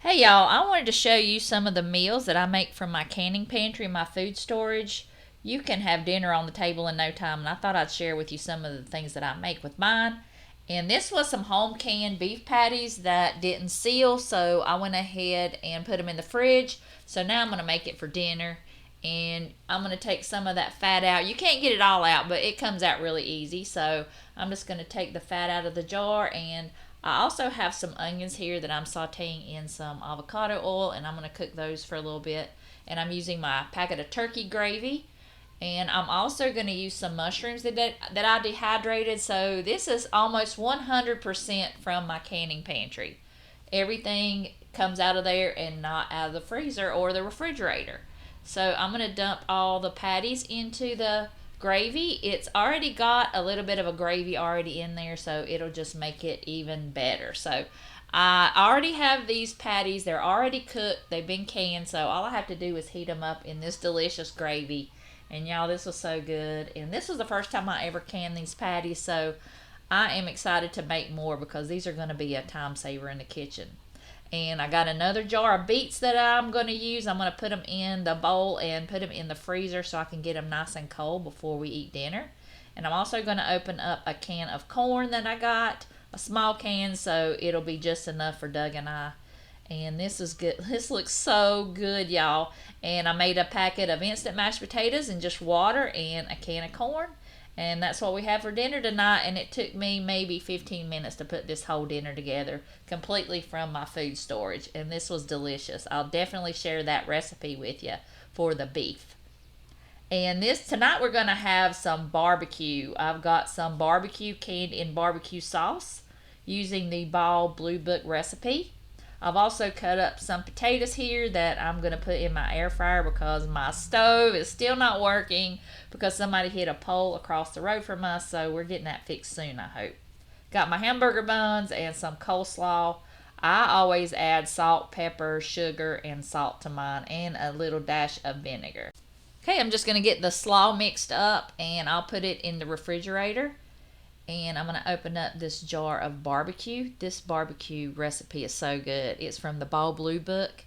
Hey y'all, I wanted to show you some of the meals that I make from my canning pantry, my food storage. You can have dinner on the table in no time, and I thought I'd share with you some of the things that I make with mine. And this was some home canned beef patties that didn't seal, so I went ahead and put them in the fridge. So now I'm going to make it for dinner, and I'm going to take some of that fat out. You can't get it all out, but it comes out really easy. So I'm just going to take the fat out of the jar, and I also have some onions here that I'm sauteing in some avocado oil, and I'm going to cook those for a little bit. And I'm using my packet of turkey gravy, and I'm also going to use some mushrooms that I dehydrated. So this is almost 100% from my canning pantry. Everything comes out of there and not out of the freezer or the refrigerator. So I'm going to dump all the patties into the gravy. It's already got a little bit of a gravy already in there, so it'll just make it even better. So I already have these patties. They're already cooked. They've been canned, so all I have to do is heat them up in this delicious gravy. And y'all, this was so good. And this was the first time I ever canned these patties, so I am excited to make more because these are going to be a time saver in the kitchen. And I got another jar of beets that I'm going to use. I'm going to put them in the bowl and put them in the freezer so I can get them nice and cold before we eat dinner. And I'm also going to open up a can of corn that I got, a small can, so it'll be just enough for Doug and I. And this is good. This looks so good, y'all. And I made a packet of instant mashed potatoes and just water and a can of corn. And that's what we have for dinner tonight. And it took me maybe 15 minutes to put this whole dinner together completely from my food storage. And this was delicious. I'll definitely share that recipe with you for the beef. And this tonight we're going to have some barbecue. I've got some barbecue canned in barbecue sauce using the Ball Blue Book recipe. I've also cut up some potatoes here that I'm going to put in my air fryer because my stove is still not working because somebody hit a pole across the road from us, so we're getting that fixed soon, I hope. Got my hamburger buns and some coleslaw. I always add salt, pepper, sugar, and salt to mine, and a little dash of vinegar. Okay, I'm just going to get the slaw mixed up, and I'll put it in the refrigerator. And I'm going to open up this jar of barbecue. This barbecue recipe is so good. It's from the Ball Blue Book,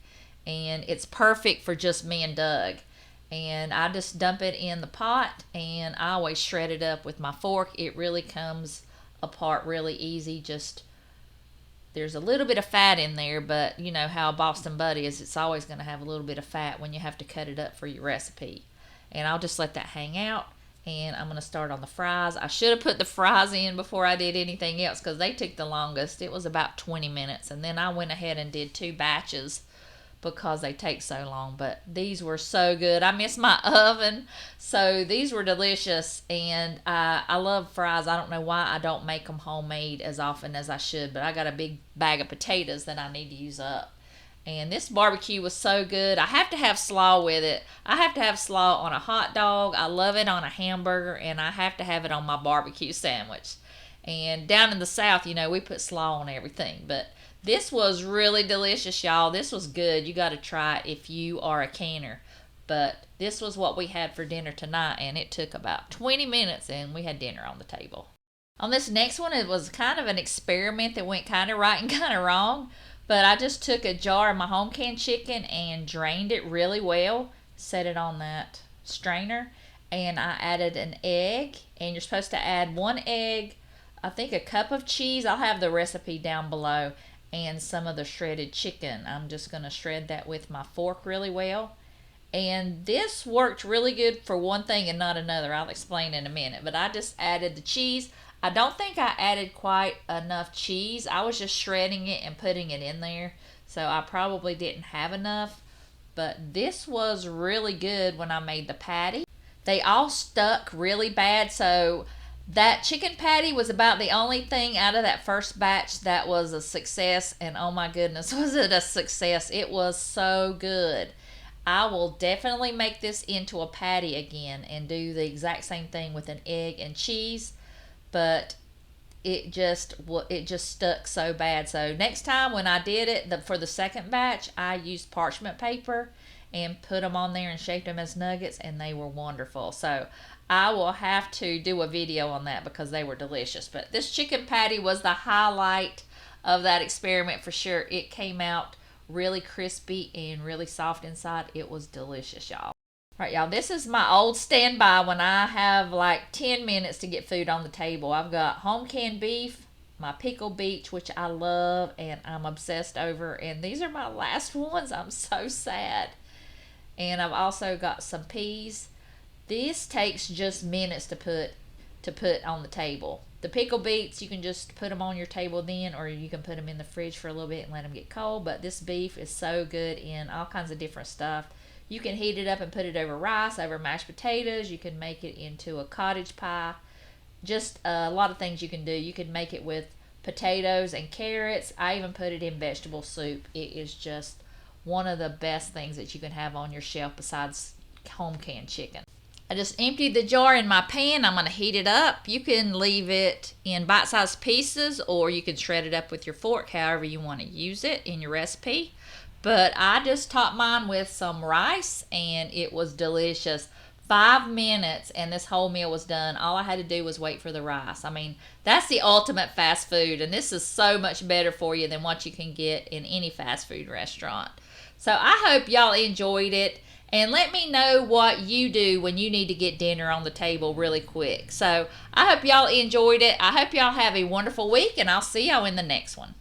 and it's perfect for just me and Doug. And I just dump it in the pot, and I always shred it up with my fork. It really comes apart really easy. Just there's a little bit of fat in there, but you know how Boston butt is. It's always going to have a little bit of fat when you have to cut it up for your recipe. And I'll just let that hang out. And I'm going to start on the fries. I should have put the fries in before I did anything else because they took the longest. It was about 20 minutes. And then I went ahead and did 2 batches because they take so long. But these were so good. I miss my oven. So these were delicious. And I love fries. I don't know why I don't make them homemade as often as I should. But I got a big bag of potatoes that I need to use up. And this barbecue was so good. I have to have slaw with it. I have to have slaw on a hot dog. I love it on a hamburger. And I have to have it on my barbecue sandwich. And down in the South, you know, we put slaw on everything. But this was really delicious, y'all. This was good. You got to try it if you are a canner. But this was what we had for dinner tonight. And it took about 20 minutes and we had dinner on the table. On this next one, it was kind of an experiment that went kind of right and kind of wrong. But I just took a jar of my home canned chicken and drained it really well, set it on that strainer, and I added an egg. And you're supposed to add 1 egg, I think a cup of cheese. I'll have the recipe down below, and some of the shredded chicken. I'm just going to shred that with my fork really well. And this worked really good for one thing and not another. I'll explain in a minute. But I just added the cheese. I don't think I added quite enough cheese. I was just shredding it and putting it in there. So I probably didn't have enough. But this was really good when I made the patty. They all stuck really bad. So that chicken patty was about the only thing out of that first batch that was a success. And oh my goodness, was it a success. It was so good. I will definitely make this into a patty again and do the exact same thing with an egg and cheese. But it just stuck so bad. So next time when I did it for the second batch, I used parchment paper and put them on there and shaped them as nuggets, and they were wonderful. So I will have to do a video on that because they were delicious. But this chicken patty was the highlight of that experiment for sure. It came out really crispy and really soft inside. It was delicious, y'all. All right, y'all, this is my old standby when I have like 10 minutes to get food on the table. I've got home canned beef, my pickled beach, which I love and I'm obsessed over. And these are my last ones. I'm so sad. And I've also got some peas. This takes just minutes to put on the table. The pickled beets, you can just put them on your table then, or you can put them in the fridge for a little bit and let them get cold. But this beef is so good in all kinds of different stuff. You can heat it up and put it over rice, over mashed potatoes. You can make it into a cottage pie. Just a lot of things you can do. You can make it with potatoes and carrots. I even put it in vegetable soup. It is just one of the best things that you can have on your shelf besides home canned chicken. I just emptied the jar in my pan. I'm going to heat it up. You can leave it in bite-sized pieces or you can shred it up with your fork, however you want to use it in your recipe. But I just topped mine with some rice and it was delicious. 5 minutes and this whole meal was done. All I had to do was wait for the rice. I mean, that's the ultimate fast food, and this is so much better for you than what you can get in any fast food restaurant. So I hope y'all enjoyed it. And let me know what you do when you need to get dinner on the table really quick. So I hope y'all enjoyed it. I hope y'all have a wonderful week, and I'll see y'all in the next one.